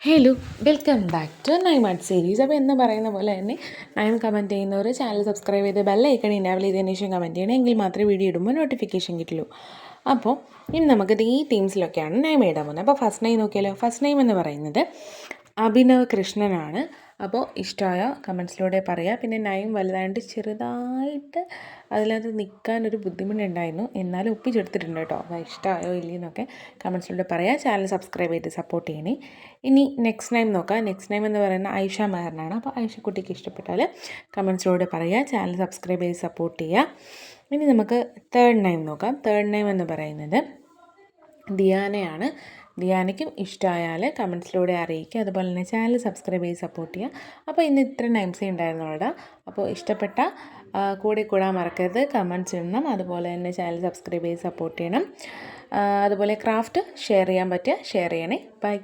Hello welcome back to നൈം art series. അപ്പോൾ എന്ന് പറയുന്ന പോലെ തന്നെ നൈം കമൻറ്റ് ചെയ്യുന്നവർ ചാനൽ സബ്സ്ക്രൈബ് ചെയ്ത് ബെല്ലൈക്കൺ ഇനാബിൾ ചെയ്തതിന് ശേഷം കമൻറ്റ് ചെയ്യണം, എങ്കിൽ മാത്രമേ വീഡിയോ ഇടുമ്പോൾ നോട്ടിഫിക്കേഷൻ കിട്ടുള്ളൂ. അപ്പോൾ ഇനി നമുക്കത് ഈ തീംസിലൊക്കെയാണ് നൈം ഇടാൻ പോകുന്നത്. അപ്പോൾ ഫസ്റ്റ് നൈം നോക്കിയാലോ. ഫസ്റ്റ് നൈം എന്ന് പറയുന്നത് അഭിനവ് കൃഷ്ണനാണ്. അപ്പോൾ ഇഷ്ടമായ കമൻസിലൂടെ പറയുക. പിന്നെ നൈം വലുതായിട്ട് ചെറുതായിട്ട് അതിനകത്ത് നിൽക്കാനൊരു ബുദ്ധിമുട്ടുണ്ടായിരുന്നു, എന്നാലും ഒപ്പിച്ചെടുത്തിട്ടുണ്ട് കേട്ടോ. അപ്പോൾ ഇഷ്ടമായോ ഇല്ലയെന്നൊക്കെ കമൻസിലൂടെ പറയുക. ചാനൽ സബ്സ്ക്രൈബ് ചെയ്ത് സപ്പോർട്ട് ചെയ്യണേ. ഇനി നെക്സ്റ്റ് നൈം നോക്കാം. നെക്സ്റ്റ് നൈം എന്ന് പറയുന്നത് ഐഷ മെഹറിനാണ്. അപ്പോൾ ഐഷക്കുട്ടിക്ക് ഇഷ്ടപ്പെട്ടാൽ കമൻസിലൂടെ പറയുക, ചാനൽ സബ്സ്ക്രൈബ് ചെയ്ത് സപ്പോർട്ട് ചെയ്യുക. ഇനി നമുക്ക് തേർഡ് നൈം നോക്കാം. തേർഡ് നൈം എന്ന് പറയുന്നത് ദിയാനയാണ്. ദിയാനയ്ക്കും ഇഷ്ടമായാൽ കമൻസിലൂടെ അറിയിക്കുക. അതുപോലെ തന്നെ ചാനൽ സബ്സ്ക്രൈബ് ചെയ്ത് സപ്പോർട്ട് ചെയ്യുക. അപ്പോൾ ഇന്ന് ഇത്ര നൈംസേ ഉണ്ടായിരുന്നുള്ളൂ. അപ്പോൾ ഇഷ്ടപ്പെട്ട കൂടെ കൂടാൻ മറക്കരുത്, കമൻറ്റ്സ് ഇടണം. അതുപോലെ തന്നെ ചാനൽ സബ്സ്ക്രൈബ് ചെയ്ത് സപ്പോർട്ട് ചെയ്യണം. അതുപോലെ ക്രാഫ്റ്റ് ഷെയർ ചെയ്യാൻ പറ്റുക ഷെയർ ചെയ്യണേ. ബൈ.